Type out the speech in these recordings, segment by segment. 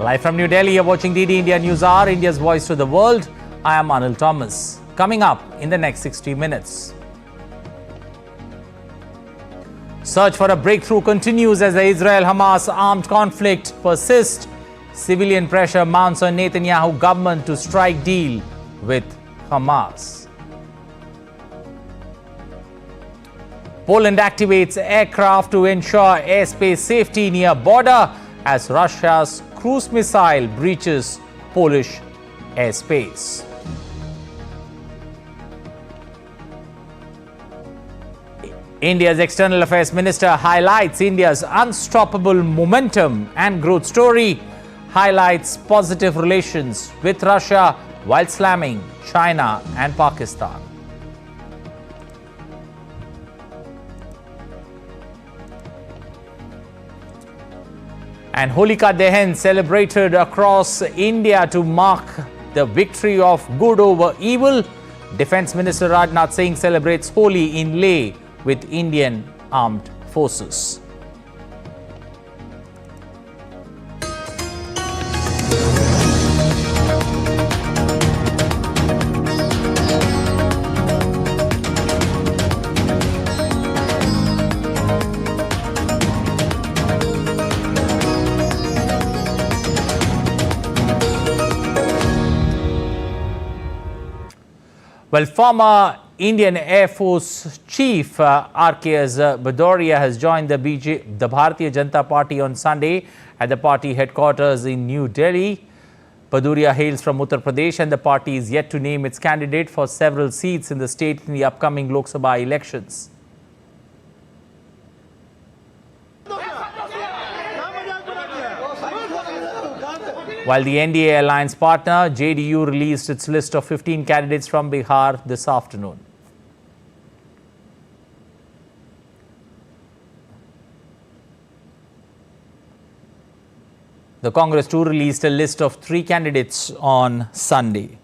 Live from New Delhi, you're watching DD India News Hour, India's voice to the world. I am Anil Thomas. Coming up in the next 60 minutes. Search for a breakthrough continues as the Israel-Hamas armed conflict persists. Civilian pressure mounts on Netanyahu government to strike deal with Hamas. Poland activates aircraft to ensure airspace safety near border as Russia's cruise missile breaches Polish airspace. India's External Affairs Minister highlights India's unstoppable momentum and growth story, highlights positive relations with Russia while slamming China and Pakistan. And Holika Dahan celebrated across India to mark the victory of good over evil. Defence Minister Rajnath Singh celebrates Holi in Leh with Indian armed forces. Well, former Indian Air Force Chief R.K.S. Bhadauria has joined the Bharatiya Janata Party on Sunday at the party headquarters in New Delhi. Bhadauria hails from Uttar Pradesh and the party is yet to name its candidate for several seats in the state in the upcoming Lok Sabha elections. While the NDA alliance partner, JDU, released its list of 15 candidates from Bihar this afternoon. The Congress too released a list of 3 candidates on Sunday.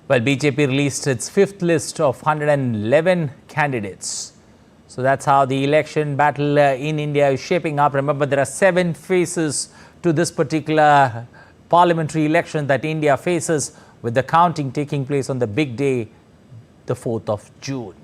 Well, BJP released its 5th list of 111 candidates. So that's how the election battle in India is shaping up. Remember, there are 7 phases to this particular parliamentary election that India faces, with the counting taking place on the big day, the 4th of June.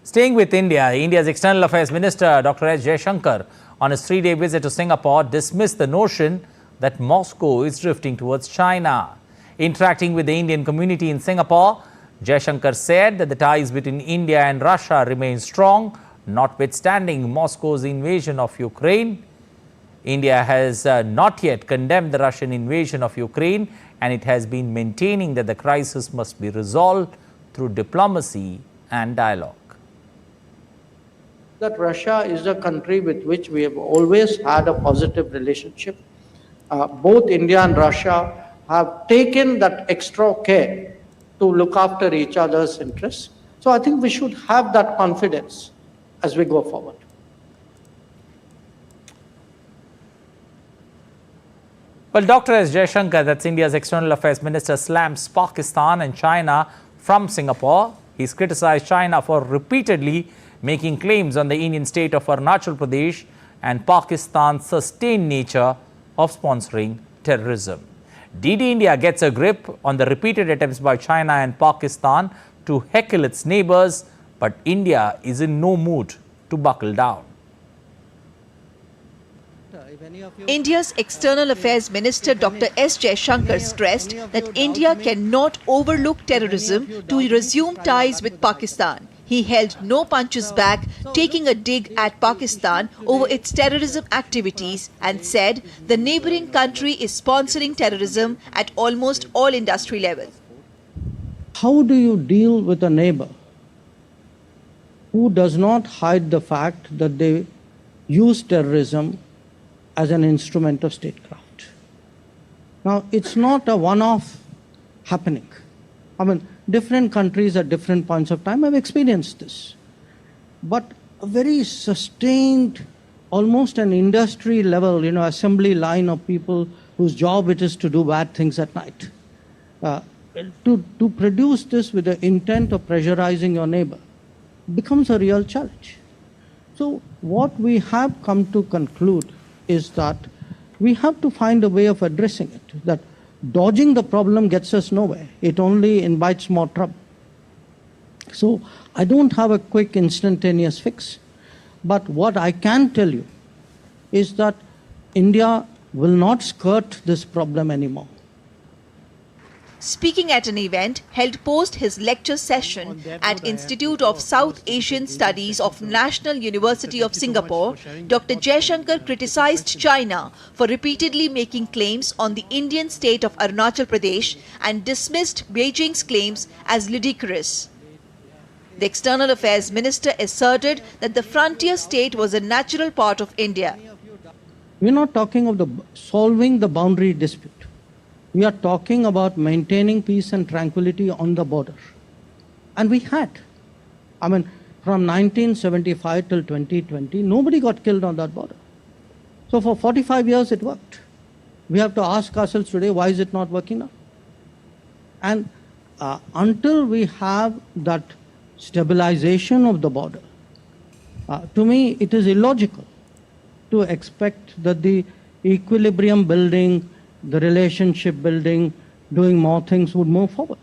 Staying with India, India's External Affairs Minister Dr. Jaishankar, on his 3-day visit to Singapore, dismissed the notion that Moscow is drifting towards China. Interacting with the Indian community in Singapore, Jaishankar said that the ties between India and Russia remain strong, notwithstanding Moscow's invasion of Ukraine. India has not yet condemned the Russian invasion of Ukraine, and it has been maintaining that the crisis must be resolved through diplomacy and dialogue. That Russia is a country with which we have always had a positive relationship. Both India and Russia have taken that extra care to look after each other's interests. So I think we should have that confidence as we go forward. Well, Dr. S. Jaishankar, that's India's External Affairs Minister, slams Pakistan and China from Singapore. He's criticized China for repeatedly making claims on the Indian state of Arunachal Pradesh and Pakistan's sustained nature of sponsoring terrorism. DD India gets a grip on the repeated attempts by China and Pakistan to heckle its neighbors, but India is in no mood to buckle down. India's External Affairs Minister Dr. S. Jaishankar stressed that India cannot overlook terrorism to resume ties with Pakistan. He held no punches back, taking a dig at Pakistan over its terrorism activities, and said the neighboring country is sponsoring terrorism at almost all industry levels. How do you deal with a neighbor who does not hide the fact that they use terrorism as an instrument of statecraft? Now, it's not a one-off happening. I mean, different countries at different points of time have experienced this. But a very sustained, almost an industry level, assembly line of people whose job it is to do bad things at night. to produce this with the intent of pressurizing your neighbor becomes a real challenge. So what we have come to conclude is that we have to find a way of addressing it, that dodging the problem gets us nowhere. It only invites more trouble. So I don't have a quick instantaneous fix, but what I can tell you is that India will not skirt this problem anymore. Speaking at an event held post his lecture session at Institute of South Asian Studies of National University of Singapore, Dr. Jaishankar criticized China for repeatedly making claims on the Indian state of Arunachal Pradesh and dismissed Beijing's claims as ludicrous. The External Affairs Minister asserted that the frontier state was a natural part of India. We're not talking of solving the boundary dispute. We are talking about maintaining peace and tranquility on the border. And we had. I mean, from 1975 till 2020, nobody got killed on that border. So for 45 years, it worked. We have to ask ourselves today, why is it not working now? And until we have that stabilization of the border, to me, it is illogical to expect that the equilibrium building, the relationship building, doing more things would move forward.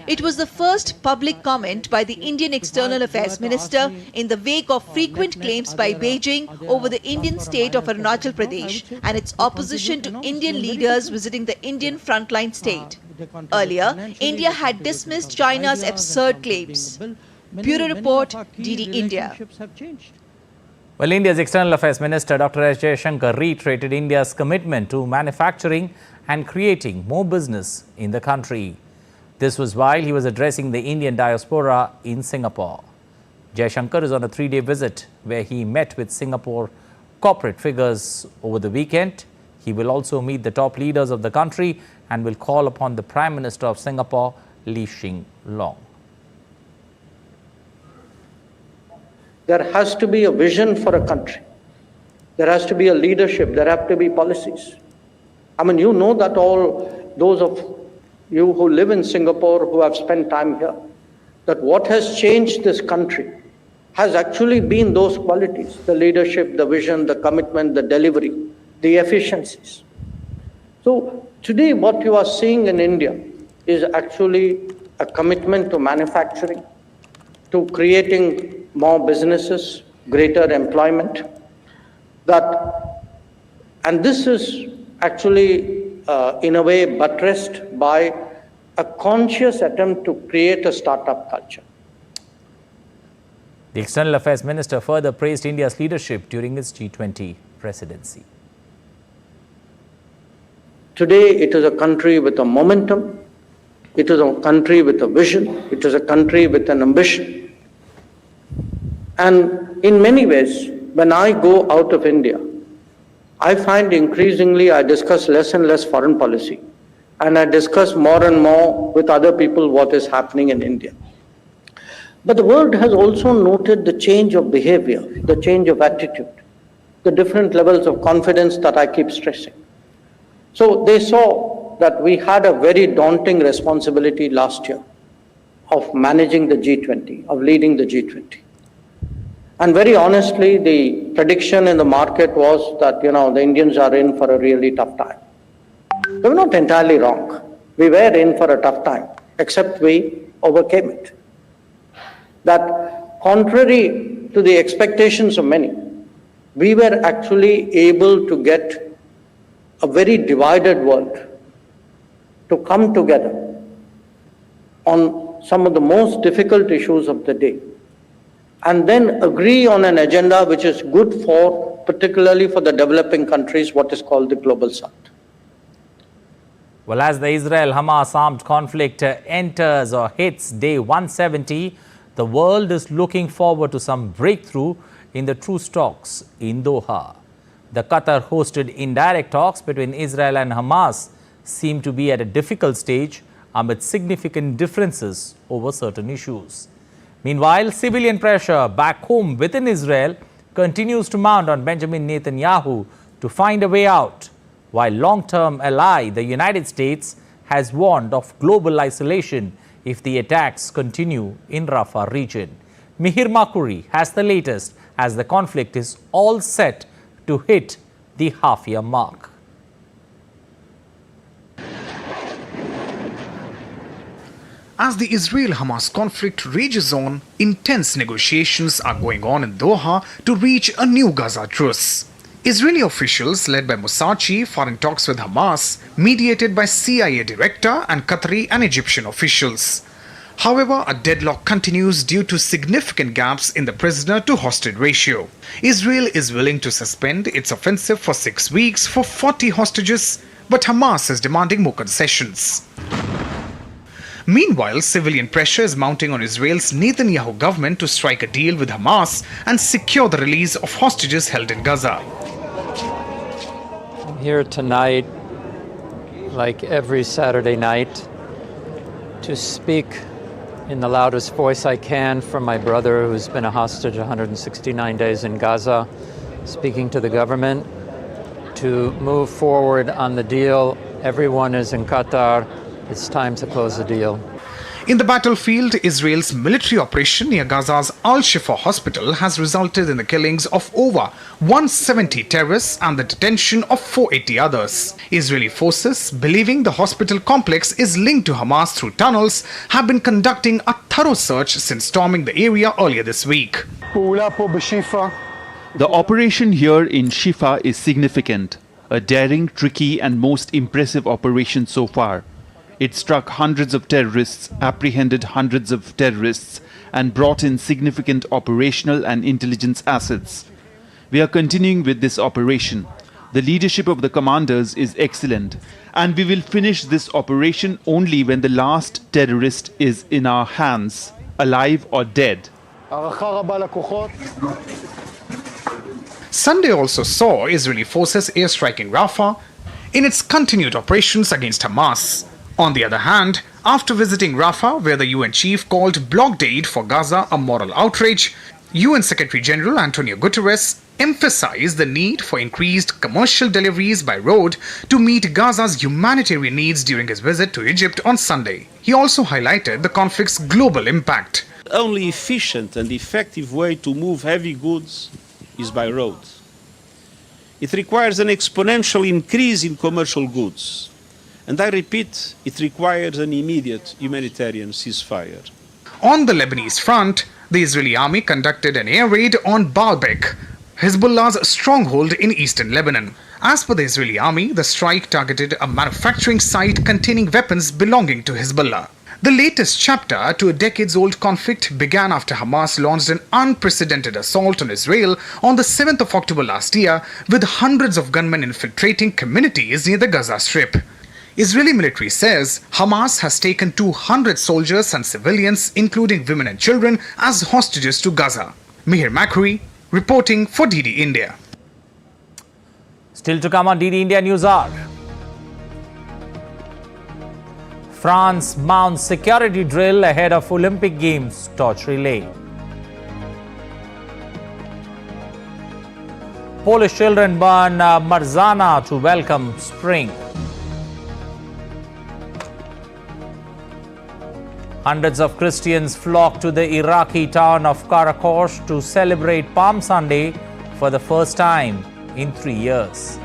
It was the first public comment by the Indian External Affairs Minister in the wake of frequent claims by Beijing over the Indian state of Arunachal Pradesh and its opposition to Indian leaders visiting the Indian frontline state. Earlier, India had dismissed China's absurd claims. Bureau Report, DD India. Well, India's External Affairs Minister Dr. S. Jaishankar reiterated India's commitment to manufacturing and creating more business in the country. This was while he was addressing the Indian diaspora in Singapore. Jaishankar is on a 3-day visit where he met with Singapore corporate figures over the weekend. He will also meet the top leaders of the country and will call upon the Prime Minister of Singapore, Lee Hsien Loong. There has to be a vision for a country. There has to be a leadership. There have to be policies. I mean, you know that all those of you who live in Singapore, who have spent time here, that what has changed this country has actually been those qualities: the leadership, the vision, the commitment, the delivery, the efficiencies. So today what you are seeing in India is actually a commitment to manufacturing, to creating more businesses, greater employment. And this is actually in a way buttressed by a conscious attempt to create a startup culture. The External Affairs Minister further praised India's leadership during its G20 presidency. Today, it is a country with a momentum. It is a country with a vision. It is a country with an ambition. And in many ways, when I go out of India, I find increasingly I discuss less and less foreign policy. And I discuss more and more with other people what is happening in India. But the world has also noted the change of behavior, the change of attitude, the different levels of confidence that I keep stressing. So they saw that we had a very daunting responsibility last year of managing the G20, of leading the G20. And very honestly, the prediction in the market was that, the Indians are in for a really tough time. We were not entirely wrong. We were in for a tough time, except we overcame it. That contrary to the expectations of many, we were actually able to get a very divided world to come together on some of the most difficult issues of the day, and then agree on an agenda which is good for, particularly for the developing countries, what is called the Global South. Well, as the Israel-Hamas armed conflict enters or hits day 170, the world is looking forward to some breakthrough in the truce talks in Doha. The Qatar-hosted indirect talks between Israel and Hamas seem to be at a difficult stage amid significant differences over certain issues. Meanwhile, civilian pressure back home within Israel continues to mount on Benjamin Netanyahu to find a way out, while long-term ally, the United States, has warned of global isolation if the attacks continue in Rafah region. Mihir Makuri has the latest as the conflict is all set to hit the half-year mark. As the Israel-Hamas conflict rages on, intense negotiations are going on in Doha to reach a new Gaza truce. Israeli officials led by Mossad chief are in talks with Hamas, mediated by CIA director and Qatari and Egyptian officials. However, a deadlock continues due to significant gaps in the prisoner-to-hostage ratio. Israel is willing to suspend its offensive for 6 weeks for 40 hostages, but Hamas is demanding more concessions. Meanwhile, civilian pressure is mounting on Israel's Netanyahu government to strike a deal with Hamas and secure the release of hostages held in Gaza. I'm here tonight, like every Saturday night, to speak in the loudest voice I can for my brother who's been a hostage 169 days in Gaza, speaking to the government to move forward on the deal. Everyone is in Qatar. It's time to close the deal. In the battlefield, Israel's military operation near Gaza's Al-Shifa hospital has resulted in the killings of over 170 terrorists and the detention of 480 others. Israeli forces, believing the hospital complex is linked to Hamas through tunnels, have been conducting a thorough search since storming the area earlier this week. The operation here in Shifa is significant, a daring, tricky and most impressive operation so far. It struck hundreds of terrorists, apprehended hundreds of terrorists, and brought in significant operational and intelligence assets. We are continuing with this operation. The leadership of the commanders is excellent, and we will finish this operation only when the last terrorist is in our hands, alive or dead. Sunday also saw Israeli forces airstriking Rafah in its continued operations against Hamas. On the other hand, after visiting Rafah, where the UN chief called blockade for Gaza a moral outrage, UN Secretary General Antonio Guterres emphasized the need for increased commercial deliveries by road to meet Gaza's humanitarian needs during his visit to Egypt on Sunday. He also highlighted the conflict's global impact. The only efficient and effective way to move heavy goods is by road. It requires an exponential increase in commercial goods. And I repeat, it requires an immediate humanitarian ceasefire. On the Lebanese front, the Israeli army conducted an air raid on Baalbek, Hezbollah's stronghold in eastern Lebanon. As per the Israeli army, the strike targeted a manufacturing site containing weapons belonging to Hezbollah. The latest chapter to a decades-old conflict began after Hamas launched an unprecedented assault on Israel on the 7th of October last year, with hundreds of gunmen infiltrating communities near the Gaza Strip. Israeli military says Hamas has taken 200 soldiers and civilians, including women and children, as hostages to Gaza. Mihir Makuri, reporting for DD India. Still to come on DD India News Hour. France mounts security drill ahead of Olympic Games torch relay. Polish children burn Marzana to welcome spring. Hundreds of Christians flock to the Iraqi town of Karakosh to celebrate Palm Sunday for the first time in 3 years.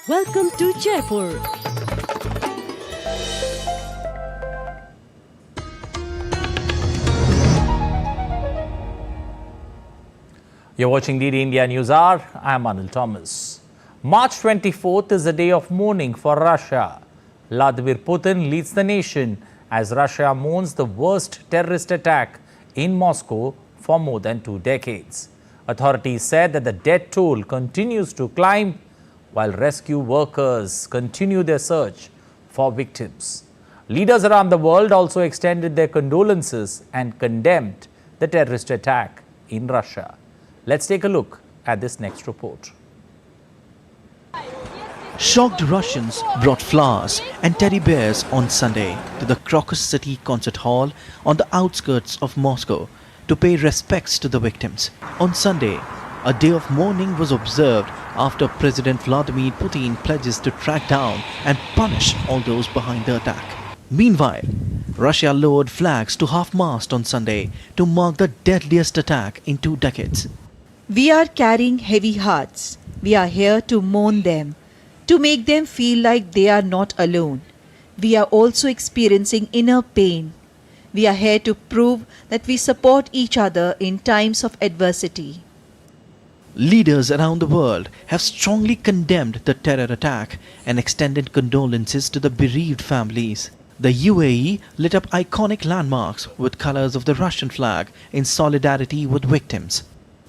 Welcome to Jaipur. You're watching DD India News Hour. I'm Anil Thomas. March 24th is a day of mourning for Russia. Vladimir Putin leads the nation as Russia mourns the worst terrorist attack in Moscow for more than 2 decades. Authorities said that the death toll continues to climb while rescue workers continue their search for victims. Leaders around the world also extended their condolences and condemned the terrorist attack in Russia. Let's take a look at this next report. Shocked Russians brought flowers and teddy bears on Sunday to the Crocus City Concert Hall on the outskirts of Moscow to pay respects to the victims. On Sunday, a day of mourning was observed after President Vladimir Putin pledges to track down and punish all those behind the attack. Meanwhile, Russia lowered flags to half-mast on Sunday to mark the deadliest attack in 2 decades. We are carrying heavy hearts. We are here to mourn them, to make them feel like they are not alone. We are also experiencing inner pain. We are here to prove that we support each other in times of adversity. Leaders around the world have strongly condemned the terror attack and extended condolences to the bereaved families. The UAE lit up iconic landmarks with colors of the Russian flag in solidarity with victims.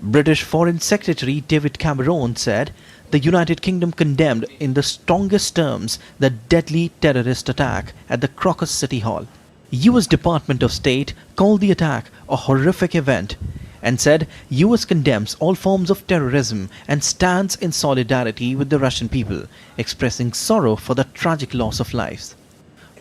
British Foreign Secretary David Cameron said the United Kingdom condemned in the strongest terms the deadly terrorist attack at the Crocus City Hall. US Department of State called the attack a horrific event and said US condemns all forms of terrorism and stands in solidarity with the Russian people, expressing sorrow for the tragic loss of lives.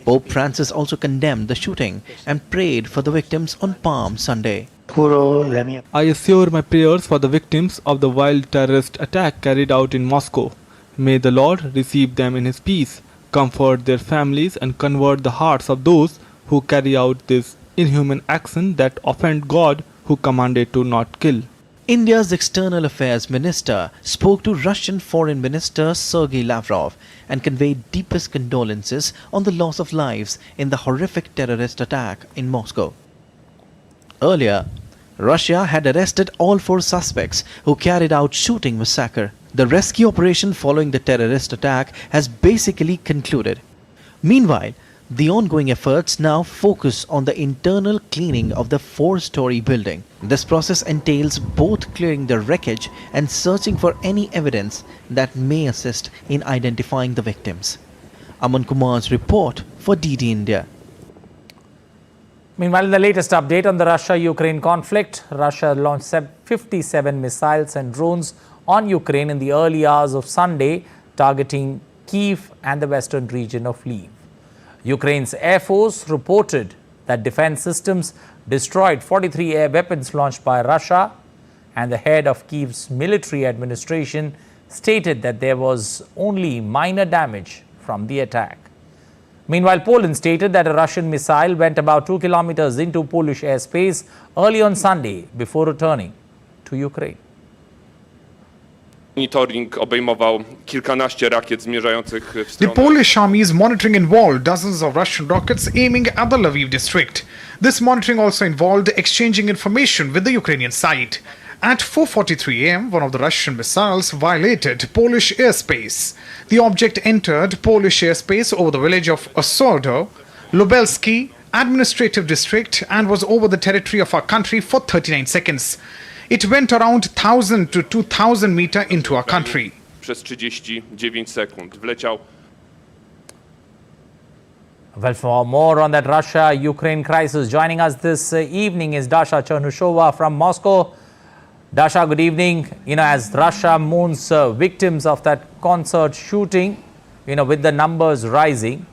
Pope Francis also condemned the shooting and prayed for the victims on Palm Sunday. I assure my prayers for the victims of the wild terrorist attack carried out in Moscow. May the Lord receive them in His peace, comfort their families and convert the hearts of those who carry out this inhuman action that offend God who commanded to not kill. India's External Affairs Minister spoke to Russian Foreign Minister Sergei Lavrov and conveyed deepest condolences on the loss of lives in the horrific terrorist attack in Moscow. Earlier, Russia had arrested all 4 suspects who carried out shooting massacre. The rescue operation following the terrorist attack has basically concluded. Meanwhile, the ongoing efforts now focus on the internal cleaning of the 4-story building. This process entails both clearing the wreckage and searching for any evidence that may assist in identifying the victims. Aman Kumar's report for DD India. Meanwhile, in the latest update on the Russia-Ukraine conflict, Russia launched 57 missiles and drones on Ukraine in the early hours of Sunday, targeting Kyiv and the western region of Lviv. Ukraine's Air Force reported that defense systems destroyed 43 air weapons launched by Russia, and the head of Kyiv's military administration stated that there was only minor damage from the attack. Meanwhile, Poland stated that a Russian missile went about 2 kilometers into Polish airspace early on Sunday before returning to Ukraine. Monitoring obejmował kilkanaście rakiet zmierzających w The stronę... Polish army's monitoring involved dozens of Russian rockets aiming at the Lviv district. This monitoring also involved exchanging information with the Ukrainian side. At 4:43 a.m., one of the Russian missiles violated Polish airspace. The object entered Polish airspace over the village of Osordo, Lubelski administrative district, and was over the territory of our country for 39 seconds. It went around 1,000 to 2,000 meters into our country. Przez 39 sekund wleciał. Well, for more on that Russia-Ukraine crisis, joining us this evening is Dasha Chernushova from Moscow. Dasha, good evening. As Russia mourns victims of that concert shooting, with the numbers rising,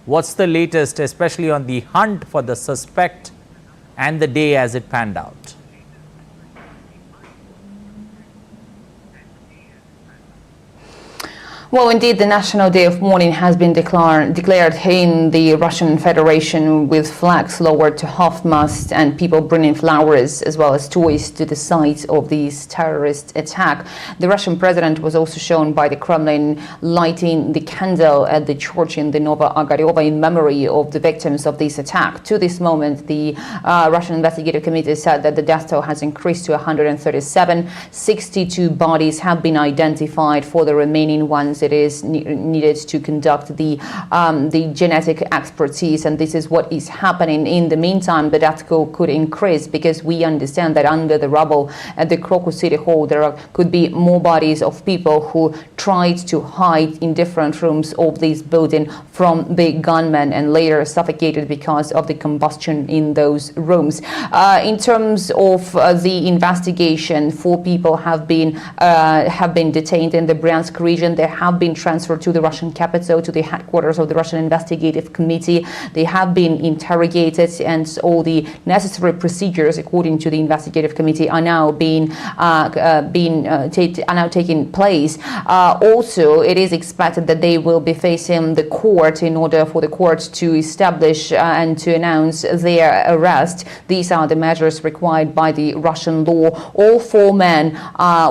what's the latest, especially on the hunt for the suspect and the day as it panned out? Well, indeed, the National Day of Mourning has been declared in the Russian Federation, with flags lowered to half-mast and people bringing flowers as well as toys to the site of this terrorist attack. The Russian president was also shown by the Kremlin lighting the candle at the church in the Nova Ogareva in memory of the victims of this attack. To this moment, the Russian Investigative Committee said that the death toll has increased to 137. 62 bodies have been identified. For the remaining ones, it is needed to conduct the genetic expertise, and this is what is happening. In the meantime, the death toll could increase because we understand that under the rubble at the Crocus City Hall there could be more bodies of people who tried to hide in different rooms of this building from the gunmen and later suffocated because of the combustion in those rooms. In terms of the investigation, 4 people have been detained in the Bryansk region. They have been transferred to the Russian capital, to the headquarters of the Russian Investigative Committee. They have been interrogated, and all the necessary procedures, according to the Investigative Committee, are now taking place. Also, it is expected that they will be facing the court in order for the court to establish and to announce their arrest. These are the measures required by the Russian law. All 4 men,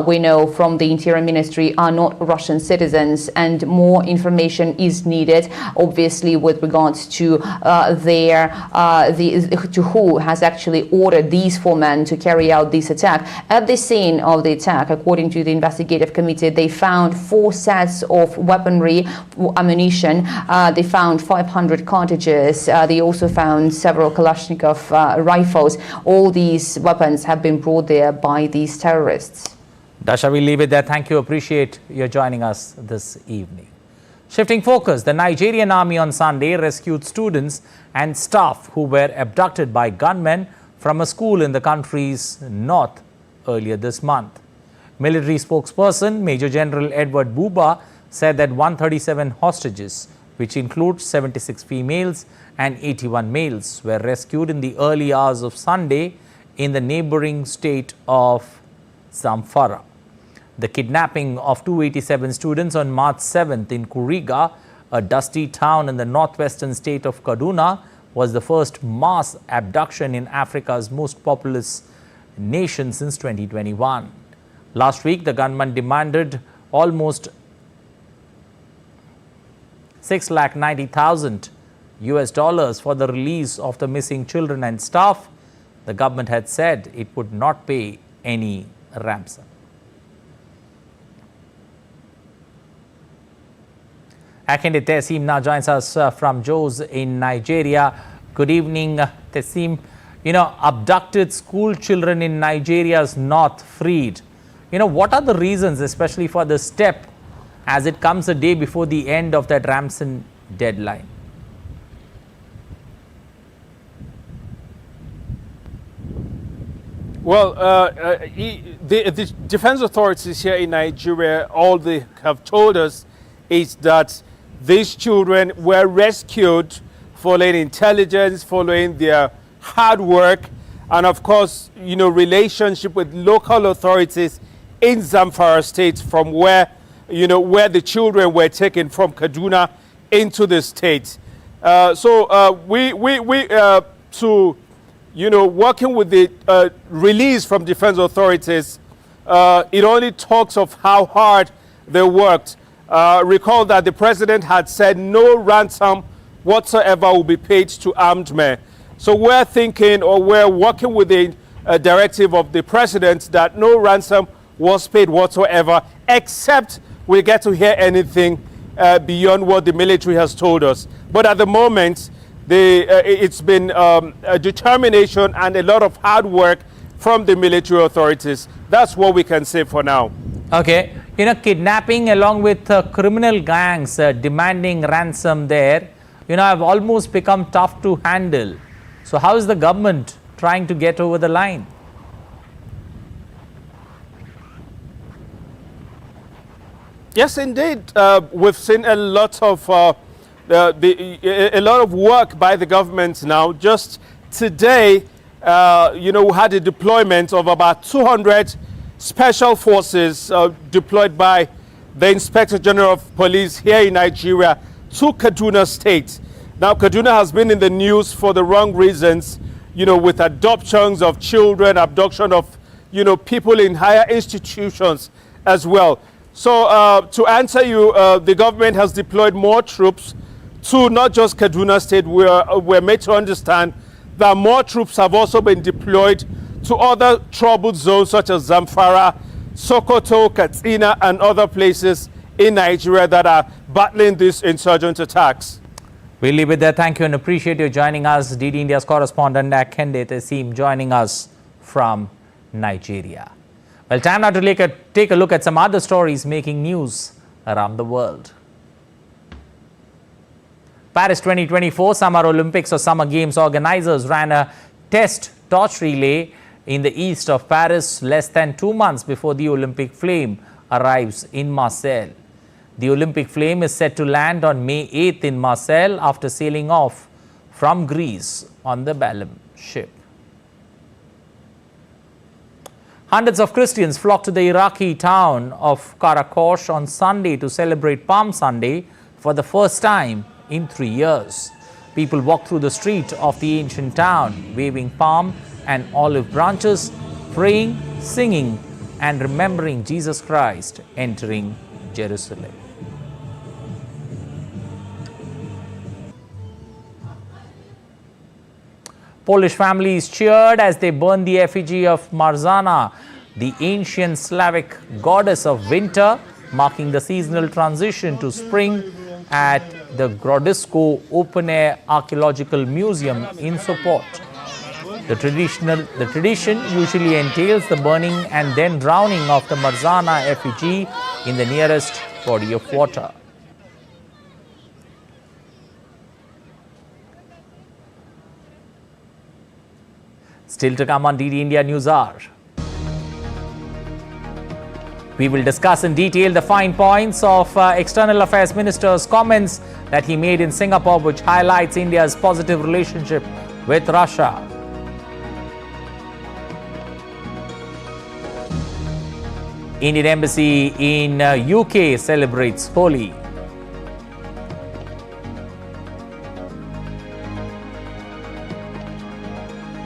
we know from the Interior Ministry, are not Russian citizens, and more information is needed, obviously, with regards to who has actually ordered these 4 men to carry out this attack. At the scene of the attack, according to the Investigative Committee, they found 4 sets of weaponry, ammunition. They found 500 cartridges. They also found several Kalashnikov rifles. All these weapons have been brought there by these terrorists. Dasha, we'll leave it there. Thank you. Appreciate your joining us this evening. Shifting focus, the Nigerian army on Sunday rescued students and staff who were abducted by gunmen from a school in the country's north earlier this month. Military spokesperson Major General Edward Buba said that 137 hostages, which includes 76 females and 81 males, were rescued in the early hours of Sunday in the neighboring state of Zamfara. The kidnapping of 287 students on March 7th in Kuriga, a dusty town in the northwestern state of Kaduna, was the first mass abduction in Africa's most populous nation since 2021. Last week, the gunman demanded almost $690,000 for the release of the missing children and staff. The government had said it would not pay any ransom. Akinde Tessim now joins us from Jos in Nigeria. Good evening, Tessim. Abducted school children in Nigeria's north freed. What are the reasons, especially for the step, as it comes a day before the end of that ransom deadline? Well, the defense authorities here in Nigeria, all they have told us is that these children were rescued following intelligence, following their hard work, and of course, relationship with local authorities in Zamfara State, from where the children were taken from Kaduna into the state. Working with the release from defense authorities, it only talks of how hard they worked. Recall that the president had said no ransom whatsoever will be paid to armed men. So we're thinking, or we're working with the directive of the president, that no ransom was paid whatsoever, except we get to hear anything beyond what the military has told us. But at the moment, it's been a determination and a lot of hard work from the military authorities. That's what we can say for now. Okay. Kidnapping along with criminal gangs demanding ransom there, have almost become tough to handle. So how is the government trying to get over the line? Yes, indeed. We've seen a lot of work by the government now. Just today, we had a deployment of about 200 special forces deployed by the Inspector General of Police here in Nigeria to Kaduna State. Now, Kaduna has been in the news for the wrong reasons, with adoptions of children, abduction of, people in higher institutions as well. So to answer you, the government has deployed more troops to not just Kaduna State. We're made to understand that more troops have also been deployed to other troubled zones such as Zamfara, Sokoto, Katsina, and other places in Nigeria that are battling these insurgent attacks. We'll leave it there. Thank you and appreciate you joining us. DD India's correspondent Kende Tesim joining us from Nigeria. Well, time now to take a look at some other stories making news around the world. Paris 2024 Summer Olympics or Summer Games organizers ran a test torch relay in the east of Paris less than 2 months before the Olympic flame arrives in Marseille. The Olympic flame is set to land on May 8th in Marseille after sailing off from Greece on the Bellum ship. Hundreds of Christians flocked to the Iraqi town of Karakosh on Sunday to celebrate Palm Sunday for the first time in 3 years. People walked through the street of the ancient town, waving palm and olive branches, praying, singing, and remembering Jesus Christ entering Jerusalem. Polish families cheered as they burned the effigy of Marzana, the ancient Slavic goddess of winter, marking the seasonal transition to spring at the Grodzisko Open-Air Archaeological Museum in Sopot. The tradition usually entails the burning and then drowning of the Marzana effigy in the nearest body of water. Still to come on DD India News Hour. We will discuss in detail the fine points of External Affairs Minister's comments that he made in Singapore, which highlights India's positive relationship with Russia. Indian Embassy in UK celebrates Holi.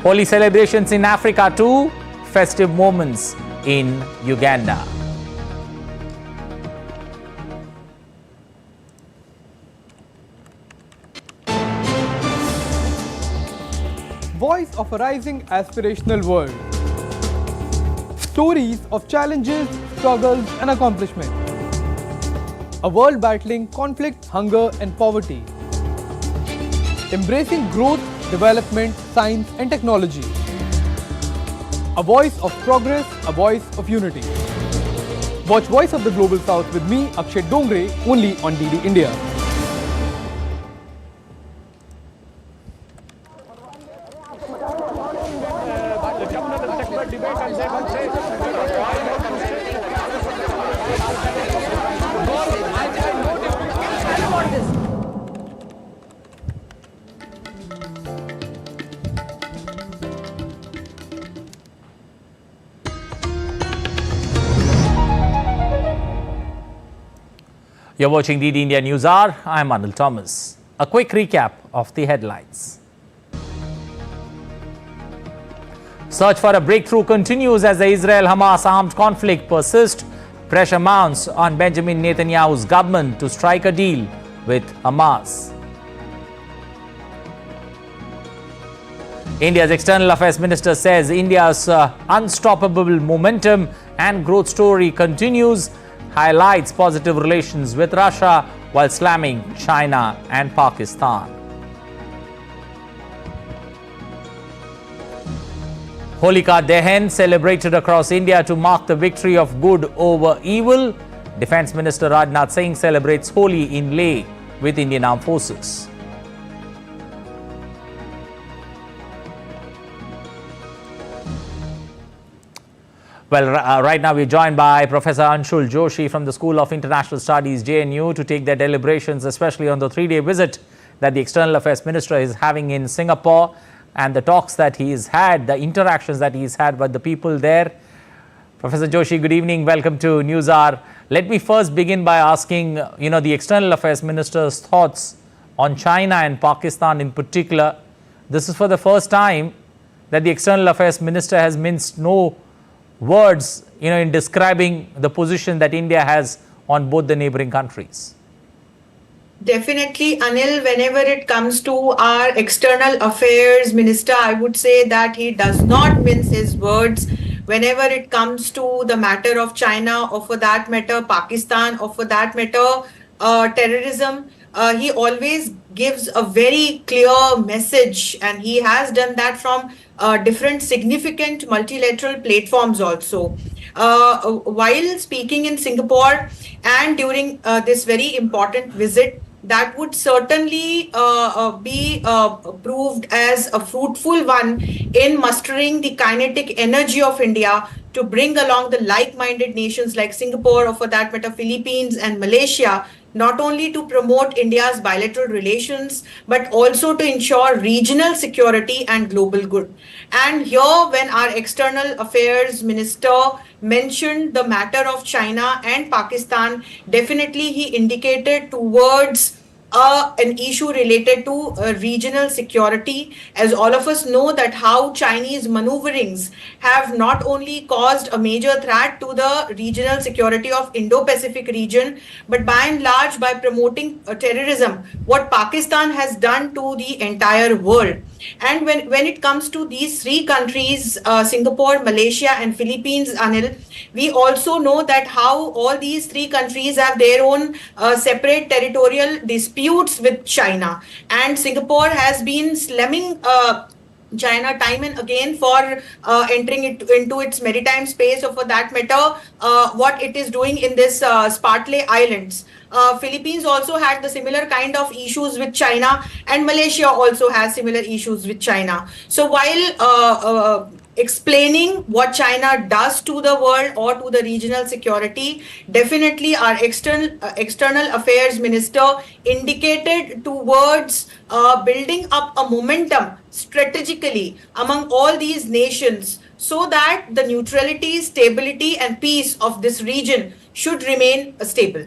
Holi celebrations in Africa too, festive moments in Uganda. Voice of a rising aspirational world. Stories of challenges, struggles and accomplishment. A world battling conflict, hunger and poverty. Embracing growth, development, science and technology. A voice of progress, a voice of unity. Watch Voice of the Global South with me, Akshay Dongre, only on DD India. You're watching DD India News Hour. I'm Anil Thomas. A quick recap of the headlines. Search for a breakthrough continues as the Israel-Hamas armed conflict persists. Pressure mounts on Benjamin Netanyahu's government to strike a deal with Hamas. India's External Affairs Minister says India's unstoppable momentum and growth story continues, highlights positive relations with Russia while slamming China and Pakistan. Holika Dahan celebrated across India to mark the victory of good over evil. Defence Minister Rajnath Singh celebrates Holi in Leh with Indian Armed Forces. Well, right now we're joined by Professor Anshul Joshi from the School of International Studies, JNU, to take their deliberations, especially on the 3-day visit that the External Affairs Minister is having in Singapore and the talks that he's had, the interactions that he's had with the people there. Professor Joshi, good evening. Welcome to News Hour. Let me first begin by asking, the External Affairs Minister's thoughts on China and Pakistan in particular. This is for the first time that the External Affairs Minister has minced no words, in describing the position that India has on both the neighboring countries. Definitely, Anil, whenever it comes to our External Affairs Minister, I would say that he does not mince his words. Whenever it comes to the matter of China, or for that matter, Pakistan, or for that matter, terrorism, he always gives a very clear message, and he has done that from different significant multilateral platforms also. While speaking in Singapore and during this very important visit, that would certainly be proved as a fruitful one in mustering the kinetic energy of India to bring along the like-minded nations like Singapore, or for that matter Philippines and Malaysia, not only to promote India's bilateral relations, but also to ensure regional security and global good. And here, when our External Affairs Minister mentioned the matter of China and Pakistan, definitely he indicated towards an issue related to regional security, as all of us know that how Chinese maneuverings have not only caused a major threat to the regional security of Indo-Pacific region, but by and large by promoting terrorism, what Pakistan has done to the entire world. And when it comes to these three countries, Singapore, Malaysia and Philippines, Anil, we also know that how all these three countries have their own separate territorial disputes with China. And Singapore has been slamming China time and again for entering into its maritime space, or for that matter, what it is doing in this Spratly Islands. Philippines also had the similar kind of issues with China, and Malaysia also has similar issues with China. So while explaining what China does to the world or to the regional security, definitely our external affairs minister indicated towards building up a momentum strategically among all these nations, so that the neutrality, stability and peace of this region should remain stable.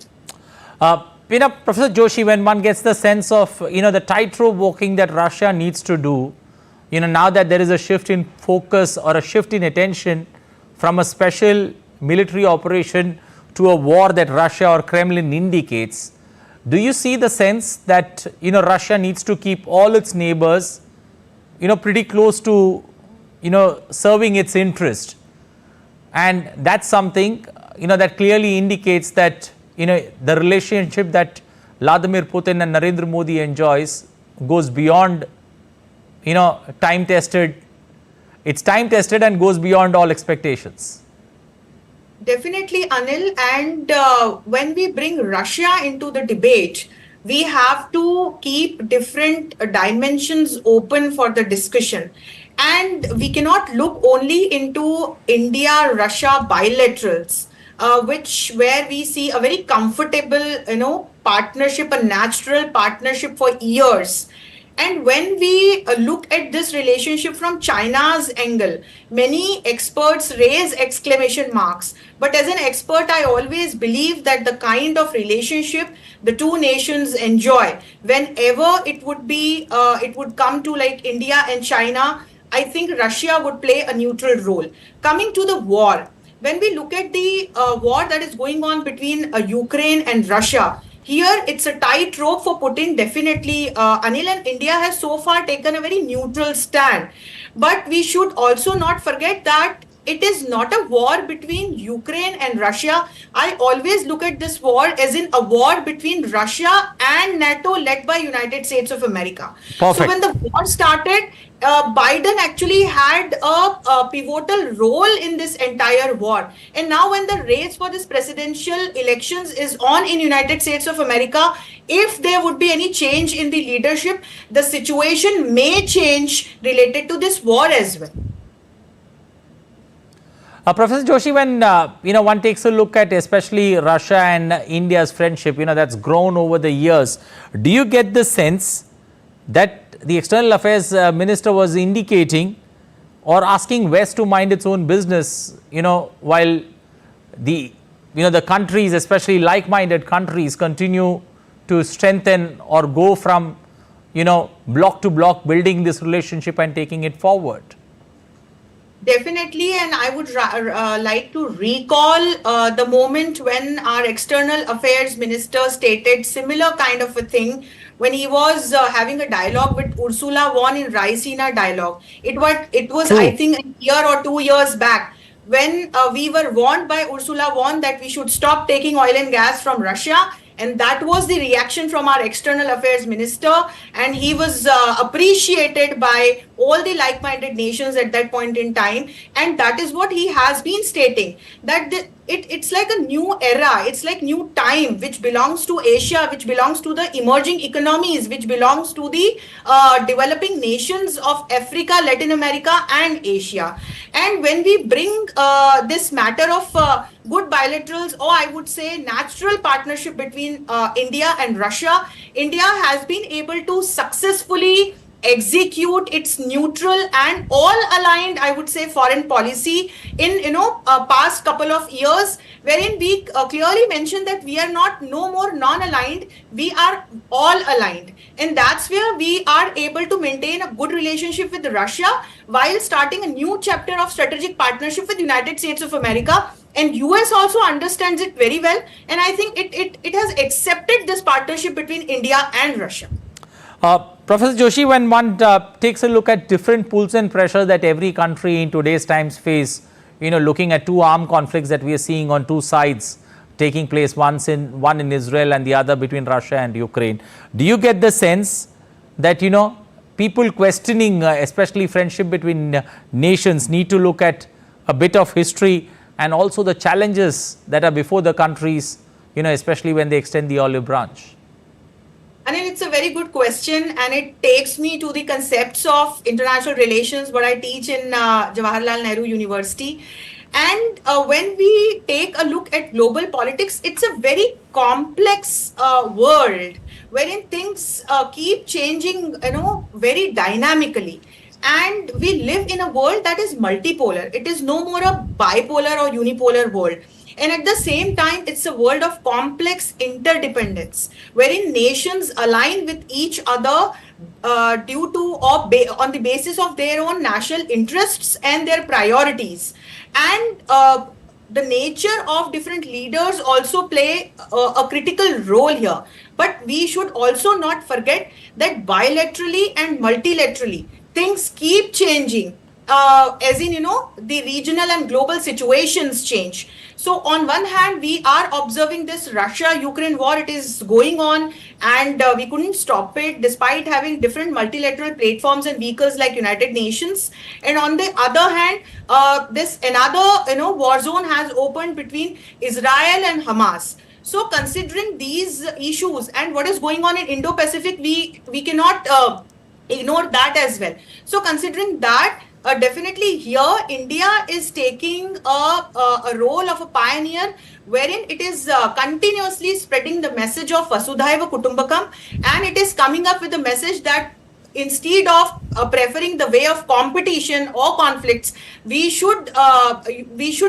Professor Joshi, when one gets the sense of, the tightrope walking that Russia needs to do, now that there is a shift in focus or a shift in attention from a special military operation to a war that Russia or Kremlin indicates, do you see the sense that, Russia needs to keep all its neighbors, pretty close to, serving its interest? And that's something, that clearly indicates that, the relationship that Vladimir Putin and Narendra Modi enjoys goes beyond, time tested. It's time tested and goes beyond all expectations. Definitely, Anil. And when we bring Russia into the debate, we have to keep different dimensions open for the discussion. And we cannot look only into India-Russia bilaterals, where we see a very comfortable, partnership, a natural partnership for years. And when we look at this relationship from China's angle, many experts raise exclamation marks. But as an expert, I always believe that the kind of relationship the two nations enjoy, whenever it would come to like India and China, I think Russia would play a neutral role. Coming to the war, when we look at the war that is going on between Ukraine and Russia, here it's a tightrope for Putin, definitely. Anil, and India has so far taken a very neutral stand. But we should also not forget that it is not a war between Ukraine and Russia. I always look at this war as in a war between Russia and NATO, led by United States of America. Perfect. So when the war started, Biden actually had a pivotal role in this entire war. And now when the race for this presidential elections is on in United States of America, if there would be any change in the leadership, the situation may change related to this war as well. Professor Joshi, when one takes a look at especially Russia and India's friendship, that's grown over the years, do you get the sense that the External Affairs Minister was indicating or asking West to mind its own business, while the the countries, especially like-minded countries, continue to strengthen or go from, block to block, building this relationship and taking it forward? Definitely, and I would like to recall the moment when our external affairs minister stated similar kind of a thing when he was having a dialogue with Ursula von in Raisina dialogue. It was True. I think, a year or 2 years back, when we were warned by Ursula von that we should stop taking oil and gas from Russia. And that was the reaction from our external affairs minister. And he was appreciated by all the like-minded nations at that point in time. And that is what he has been stating, that it's like a new era, it's like new time, which belongs to Asia, which belongs to the emerging economies, which belongs to the developing nations of Africa, Latin America and Asia. And when we bring this matter of good bilaterals, or I would say natural partnership between India and Russia, India has been able to successfully execute its neutral and all aligned, I would say, foreign policy in past couple of years, wherein we clearly mentioned that we are no more non-aligned, we are all aligned, and that's where we are able to maintain a good relationship with Russia while starting a new chapter of strategic partnership with the United States of America. And US also understands it very well, and I think it has accepted this partnership between India and Russia. Professor Joshi, when one takes a look at different pulls and pressure that every country in today's times face, looking at two armed conflicts that we are seeing on two sides taking place, one in Israel and the other between Russia and Ukraine, do you get the sense that, people questioning, especially friendship between nations, need to look at a bit of history and also the challenges that are before the countries, especially when they extend the olive branch? I mean, it's a very good question, and it takes me to the concepts of international relations, what I teach in Jawaharlal Nehru University. And when we take a look at global politics, it's a very complex world wherein things keep changing, very dynamically. And we live in a world that is multipolar. It is no more a bipolar or unipolar world. And at the same time, it's a world of complex interdependence, wherein nations align with each other due to or on the basis of their own national interests and their priorities. And the nature of different leaders also play a critical role here. But we should also not forget that bilaterally and multilaterally, things keep changing. As in, the regional and global situations change. So on one hand, we are observing this Russia-Ukraine war. It is going on, and we couldn't stop it despite having different multilateral platforms and vehicles like United Nations. And on the other hand, this another war zone has opened between Israel and Hamas. So considering these issues and what is going on in Indo-Pacific, we cannot ignore that as well. So considering that, definitely here India is taking a role of a pioneer, wherein it is continuously spreading the message of Vasudhaiva Kutumbakam, and it is coming up with a message that instead of preferring the way of competition or conflicts, we should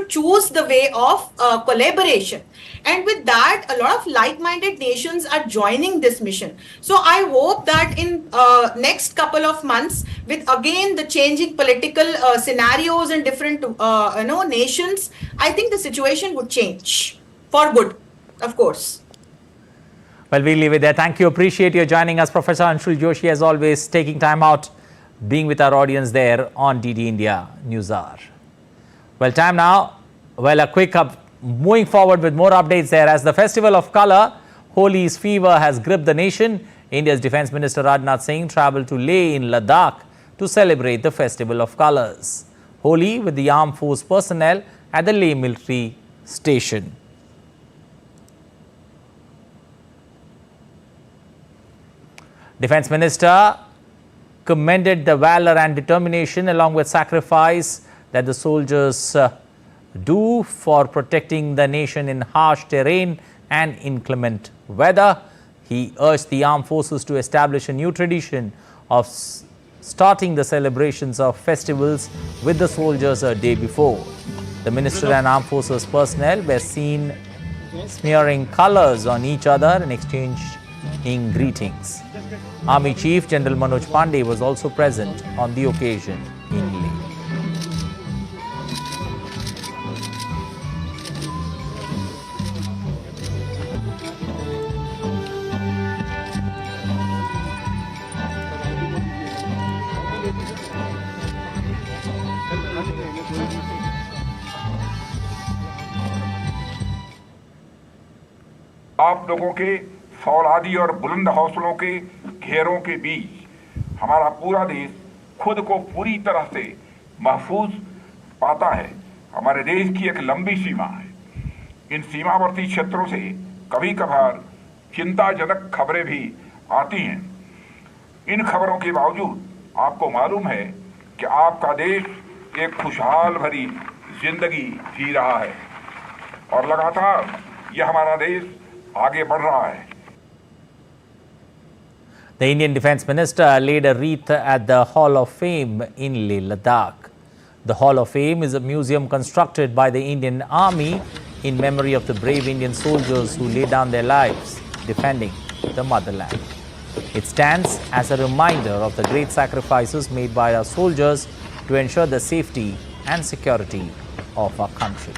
choose the way of collaboration. And with that, a lot of like-minded nations are joining this mission. So I hope that in next couple of months, with again the changing political scenarios in different nations, I think the situation would change for good, of course. Well, we'll leave it there. Thank you. Appreciate you joining us, Professor Anshul Joshi, as always, taking time out, being with our audience there on DD India News Hour. Well, time now. Well, a quick up. Moving forward with more updates there, as the festival of colour, Holi's fever has gripped the nation. India's Defence Minister Rajnath Singh travelled to Leh in Ladakh to celebrate the festival of colours. Holi with the armed force personnel at the Leh military station. Defence Minister commended the valour and determination along with sacrifice that the soldiers do for protecting the nation in harsh terrain and inclement weather. He urged the armed forces to establish a new tradition of starting the celebrations of festivals with the soldiers a day before. The minister and armed forces personnel were seen smearing colors on each other and exchanging greetings. Army Chief General Manoj Pandey was also present on the occasion in Leh. आप लोगों के फौलादी और बुलंद हौसलों के घेरों के बीच हमारा पूरा देश खुद को पूरी तरह से महफूज पाता है। हमारे देश की एक लंबी सीमा है। इन सीमावर्ती क्षेत्रों से कभी कभार चिंताजनक खबरें भी आती हैं। इन खबरों के बावजूद आपको मालूम है कि आपका देश एक खुशहाल भरी जिंदगी जी रहा है और लगातार यह हमारा देश आगे बढ़ रहा है। The Indian Defence Minister laid a wreath at the Hall of Fame in Leh, Ladakh. The Hall of Fame is a museum constructed by the Indian Army in memory of the brave Indian soldiers who laid down their lives defending the motherland. It stands as a reminder of the great sacrifices made by our soldiers to ensure the safety and security of our country.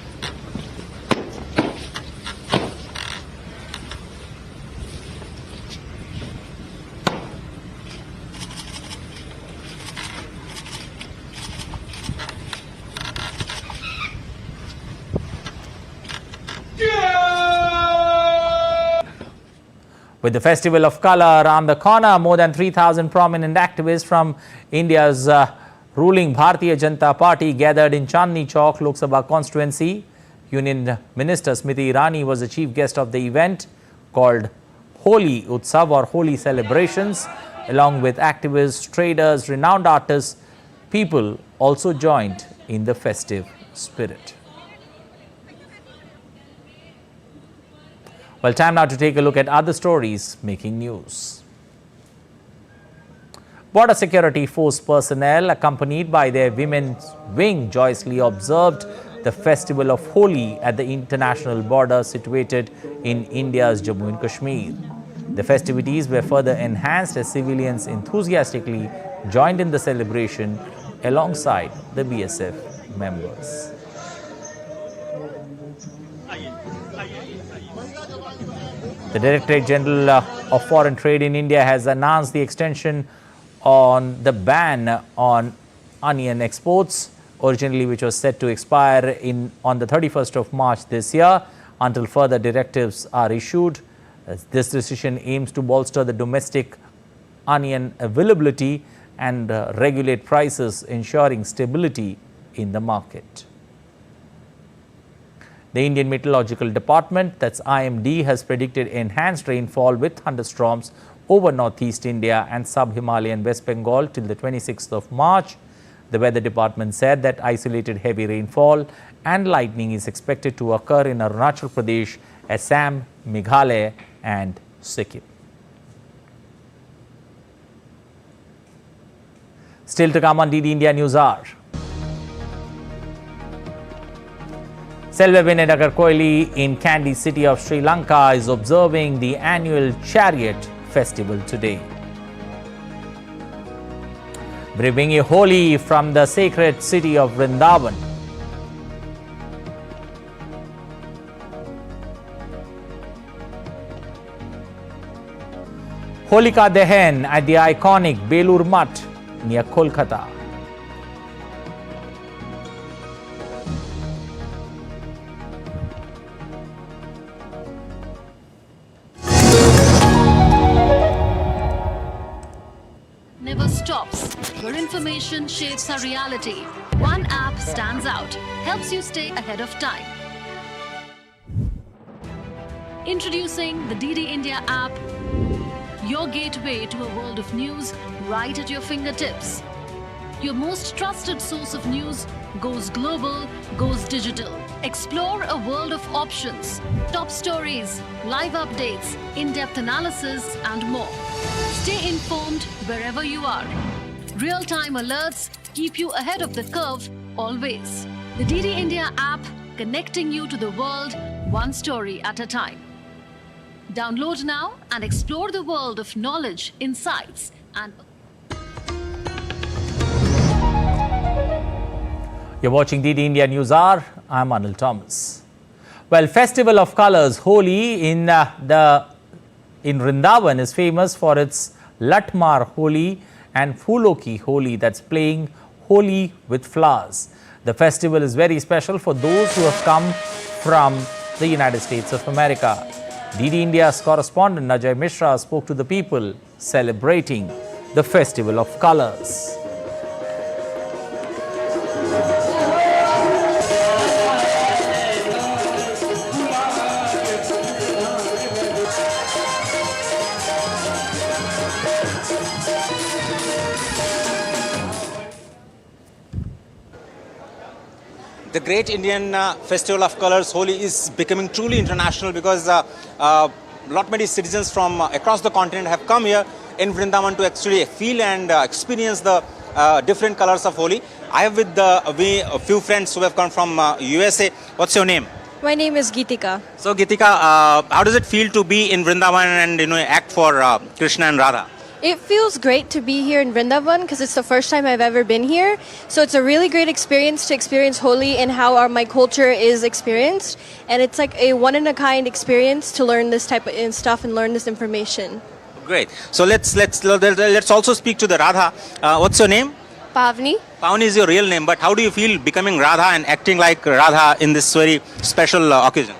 With the Festival of Colour around the corner, more than 3,000 prominent activists from India's ruling Bharatiya Janata Party gathered in Chandni Chowk, Lok Sabha constituency. Union Minister Smriti Irani was the chief guest of the event called Holi Utsav or Holi celebrations. Along with activists, traders, renowned artists, people also joined in the festive spirit. Well, time now to take a look at other stories making news. Border Security Force personnel, accompanied by their women's wing, joyously observed the festival of Holi at the international border situated in India's Jammu and Kashmir. The festivities were further enhanced as civilians enthusiastically joined in the celebration alongside the BSF members. The Directorate General of Foreign Trade in India has announced the extension on the ban on onion exports, originally which was set to expire on the 31st of March this year, until further directives are issued. This decision aims to bolster the domestic onion availability and regulate prices, ensuring stability in the market. The Indian Meteorological Department, that's IMD, has predicted enhanced rainfall with thunderstorms over northeast India and sub-Himalayan West Bengal till the 26th of March. The Weather Department said that isolated heavy rainfall and lightning is expected to occur in Arunachal Pradesh, Assam, Meghalaya and Sikkim. Still to come on DD India News Hour. Selva Vinayanagar Koili in Kandy city of Sri Lanka is observing the annual chariot festival today. Bringing you Holi from the sacred city of Vrindavan. Holika Dahan at the iconic Belur Math near Kolkata. Never stops, where information shapes our reality. One app stands out, helps you stay ahead of time. Introducing the DD India app, your gateway to a world of news right at your fingertips. Your most trusted source of news goes global, goes digital. Explore a world of options, top stories, live updates, in-depth analysis, and more. Stay informed wherever you are. Real-time alerts keep you ahead of the curve always. The DD India app, connecting you to the world one story at a time. Download now and explore the world of knowledge, insights, and You're watching DD India News Hour. I'm Anil Thomas. Well, Festival of Colors, Holi in Vrindavan is famous for its Latmar Holi and Phuloki Holi, that's playing Holi with flowers. The festival is very special for those who have come from the United States of America. DD India's correspondent Ajay Mishra spoke to the people celebrating the Festival of Colors. The great Indian Festival of Colors, Holi, is becoming truly international because lot many citizens from across the continent have come here in Vrindavan to actually feel and experience the different colors of Holi. I have with a few friends who have come from USA. What's your name? My name is Geetika. So Geetika, how does it feel to be in Vrindavan and act for Krishna and Radha? It feels great to be here in Vrindavan because it's the first time I've ever been here. So it's a really great experience to experience Holi and how my culture is experienced. And it's like a one-in-a-kind experience to learn this type of stuff and learn this information. Great. So let's also speak to the Radha. What's your name? Pavni. Pavni is your real name, but how do you feel becoming Radha and acting like Radha in this very special occasion?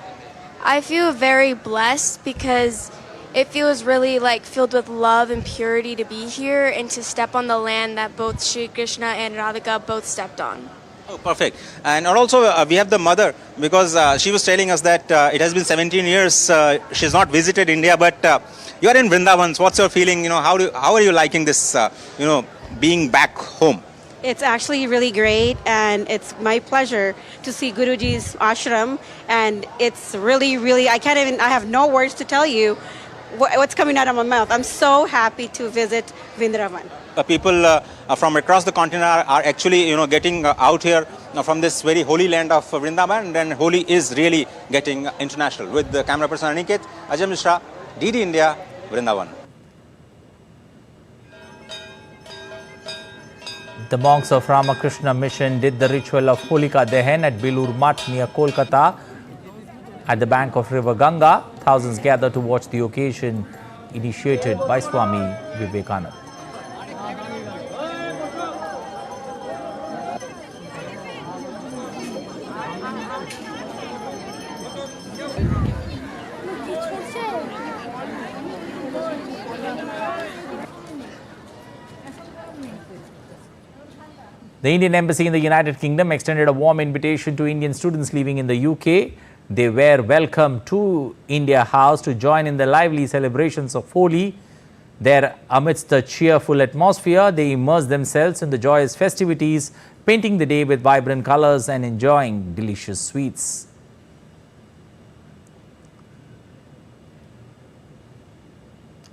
I feel very blessed because it feels really filled with love and purity to be here and to step on the land that both Shri Krishna and Radhika both stepped on. Oh, perfect. And also we have the mother because she was telling us that it has been 17 years she's not visited India, but you are in Vrindavan. So what's your feeling? How are you liking this? Being back home. It's actually really great, and it's my pleasure to see Guruji's ashram, and it's really I have no words to tell you what's coming out of my mouth. I'm so happy to visit Vrindavan. People from across the continent are actually getting out here from this very holy land of Vrindavan, and then Holi is really getting international. With the camera person Aniket, Ajay Mishra, DD India, Vrindavan. The monks of Ramakrishna Mission did the ritual of Holika Dahan at Belur Math near Kolkata. At the bank of River Ganga, thousands gathered to watch the occasion initiated by Swami Vivekananda. The Indian Embassy in the United Kingdom extended a warm invitation to Indian students living in the UK. They were welcomed to India House to join in the lively celebrations of Holi. There, amidst the cheerful atmosphere, they immersed themselves in the joyous festivities, painting the day with vibrant colors and enjoying delicious sweets.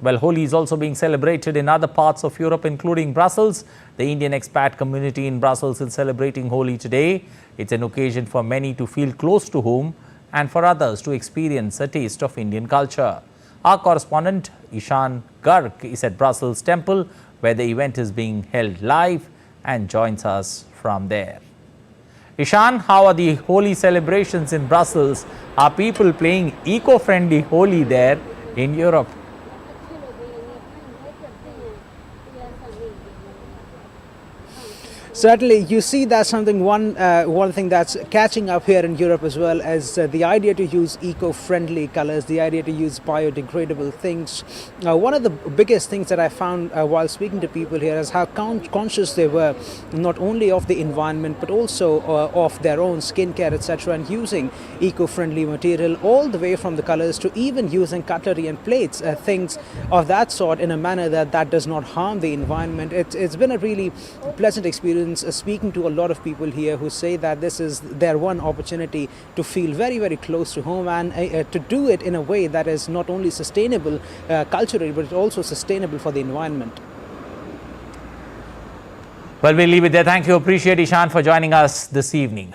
Well, Holi is also being celebrated in other parts of Europe, including Brussels. The Indian expat community in Brussels is celebrating Holi today. It's an occasion for many to feel close to home and for others to experience a taste of Indian culture. Our correspondent Ishan Garg is at Brussels Temple, where the event is being held live, and joins us from there. Ishan, how are the Holi celebrations in Brussels? Are people playing eco-friendly Holi there in Europe? Certainly, you see that's something, one thing that's catching up here in Europe as well as the idea to use eco-friendly colors, the idea to use biodegradable things. One of the biggest things that I found while speaking to people here is how conscious they were not only of the environment but also of their own skincare, etc., and using eco-friendly material all the way from the colors to even using cutlery and plates, things of that sort in a manner that does not harm the environment. It's been a really pleasant experience speaking to a lot of people here who say that this is their one opportunity to feel very, very close to home and to do it in a way that is not only sustainable culturally but also sustainable for the environment. Well, we'll leave it there. Thank you. Appreciate Ishan for joining us this evening.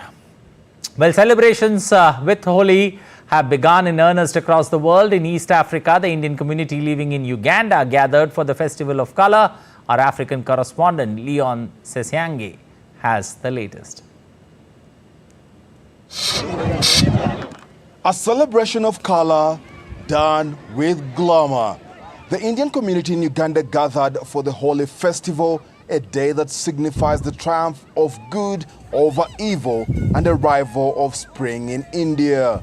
Well, celebrations with Holi have begun in earnest across the world. In East Africa, the Indian community living in Uganda gathered for the Festival of Colour. Our African correspondent Leon Sesyange has the latest. A celebration of colour done with glamour. The Indian community in Uganda gathered for the Holi festival, a day that signifies the triumph of good over evil and arrival of spring in India.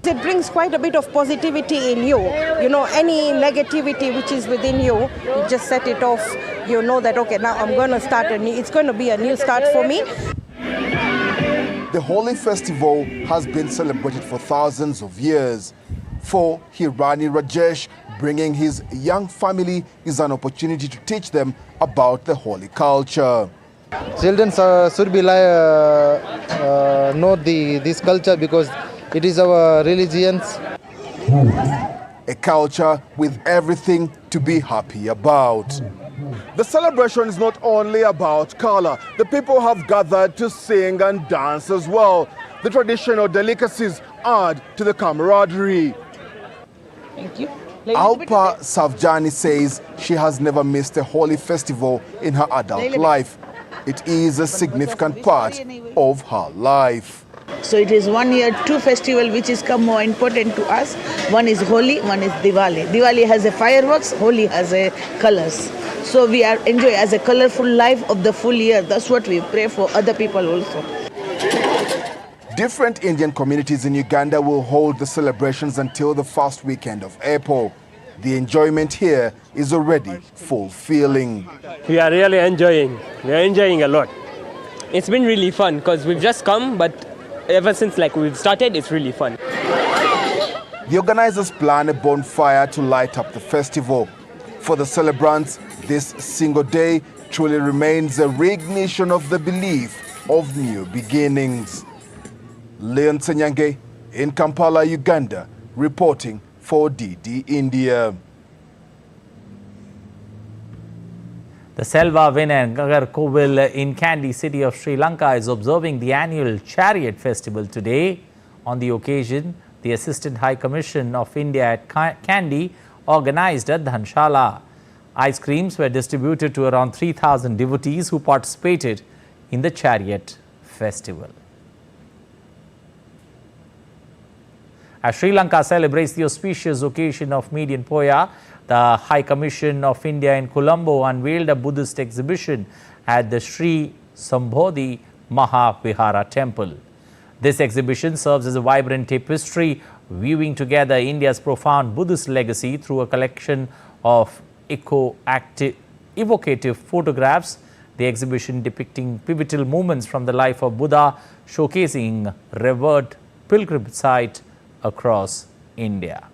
It brings quite a bit of positivity in you. You know, any negativity which is within you, you just set it off. You know that, okay, now I'm going to start it's going to be a new start for me. The Holi festival has been celebrated for thousands of years. For Hirani Rajesh, bringing his young family is an opportunity to teach them about the Holi culture. Children should be know this culture because it is our religions. A culture with everything to be happy about. The celebration is not only about color. The people have gathered to sing and dance as well. The traditional delicacies add to the camaraderie. Thank you. Alpa Savjani says she has never missed a Holi festival in her adult life. It is a significant part of her life. So it is 1 year, two festivals which is come more important to us. One is Holi, one is Diwali. Diwali has a fireworks, Holi has a colors. So we are enjoy as a colorful life of the full year. That's what we pray for other people also. Different Indian communities in Uganda will hold the celebrations until the first weekend of April. The enjoyment here is already fulfilling. We are really enjoying. We are enjoying a lot. It's been really fun because we've just come, but ever since we've started, it's really fun. The organizers plan a bonfire to light up the festival. For the celebrants, this single day truly remains a reignition of the belief of new beginnings. Leon Senyange in Kampala, Uganda, reporting for DD India. The Selva Vinayakar Kovil in Kandy city of Sri Lanka is observing the annual Chariot Festival today. On the occasion, the Assistant High Commission of India at Kandy organized a Dhanshala. Ice creams were distributed to around 3,000 devotees who participated in the Chariot Festival. As Sri Lanka celebrates the auspicious occasion of Median Poya, the High Commission of India in Colombo unveiled a Buddhist exhibition at the Sri Sambodhi Mahavihara temple. This exhibition serves as a vibrant tapestry, weaving together India's profound Buddhist legacy through a collection of evocative photographs. The exhibition depicting pivotal moments from the life of Buddha, showcasing revered pilgrimage site across India.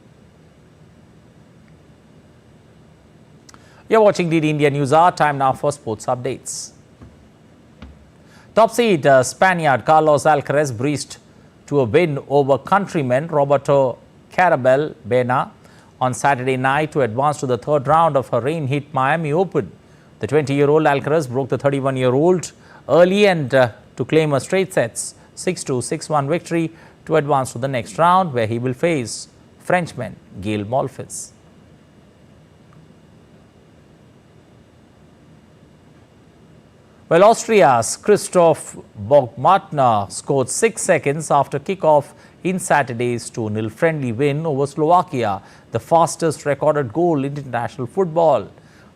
You're watching DD India News Hour. Time now for sports updates. Top seed Spaniard Carlos Alcaraz breezed to a win over countryman Roberto Carabel Bena on Saturday night to advance to the third round of her rain-hit Miami Open. The 20-year-old Alcaraz broke the 31-year-old early and to claim a straight sets 6-2, 6-1 victory to advance to the next round, where he will face Frenchman Gael Monfils. Well, Austria's Christoph Bogmatner scored 6 seconds after kickoff in Saturday's 2-0 friendly win over Slovakia, the fastest recorded goal in international football.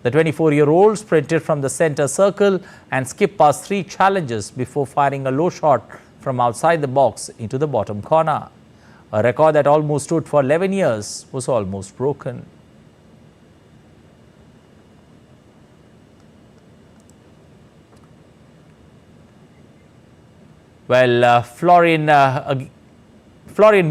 The 24-year-old sprinted from the center circle and skipped past 3 challenges before firing a low shot from outside the box into the bottom corner. A record that almost stood for 11 years was almost broken. Well, Florian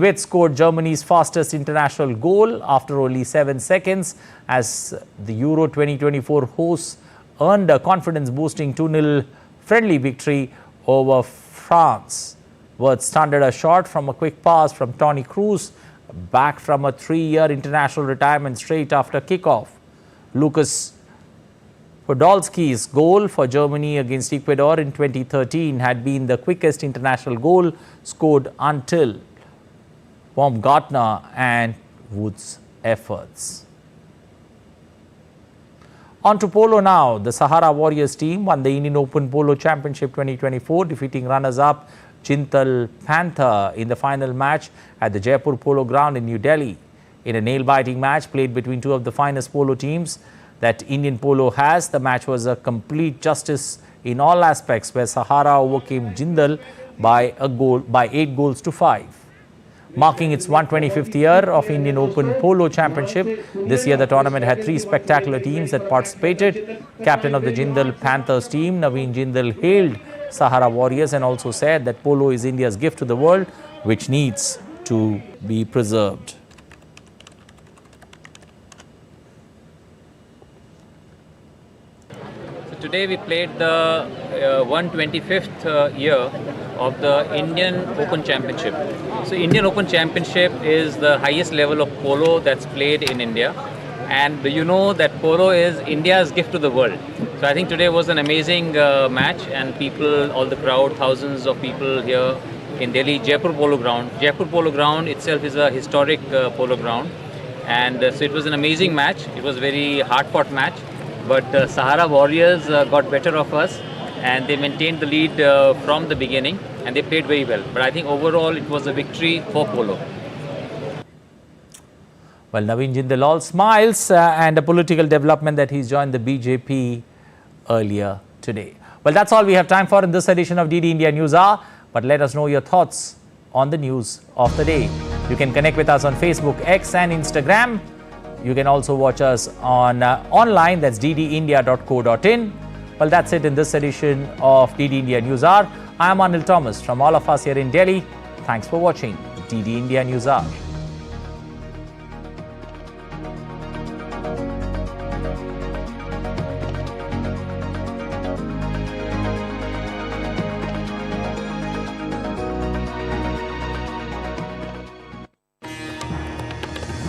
Wirtz scored Germany's fastest international goal after only 7 seconds as the Euro 2024 hosts earned a confidence-boosting 2-0 friendly victory over France. Wirtz standard a shot from a quick pass from Toni Kroos, back from a 3-year international retirement straight after kickoff. Lucas Podolski's goal for Germany against Ecuador in 2013 had been the quickest international goal scored until Baumgartner and Wood's efforts. On to polo now. The Sahara Warriors team won the Indian Open Polo Championship 2024, defeating runners-up Jintal Panther in the final match at the Jaipur Polo Ground in New Delhi. In a nail-biting match played between two of the finest polo teams that Indian polo has, the match was a complete justice in all aspects, where Sahara overcame Jindal by 8 goals to 5. Marking its 125th year of Indian Open Polo Championship, this year the tournament had 3 spectacular teams that participated. Captain of the Jindal Panthers team, Naveen Jindal, hailed Sahara Warriors and also said that polo is India's gift to the world, which needs to be preserved. Today we played the 125th year of the Indian Open Championship. So Indian Open Championship is the highest level of polo that's played in India. And you know that polo is India's gift to the world. So I think today was an amazing match, and people, all the crowd, thousands of people here in Delhi, Jaipur Polo Ground. Jaipur Polo Ground itself is a historic polo ground. And so it was an amazing match. It was a very hard-fought match. But Sahara Warriors got better of us, and they maintained the lead from the beginning, and they played very well. But I think overall it was a victory for polo. Well, Naveen Jindal all smiles and a political development that he's joined the BJP earlier today. Well, that's all we have time for in this edition of DD India News Hour. But let us know your thoughts on the news of the day. You can connect with us on Facebook, X and Instagram. You can also watch us on online, that's ddindia.co.in. Well, that's it in this edition of DD India News Hour. I am Anil Thomas from all of us here in Delhi. Thanks for watching DD India News Hour.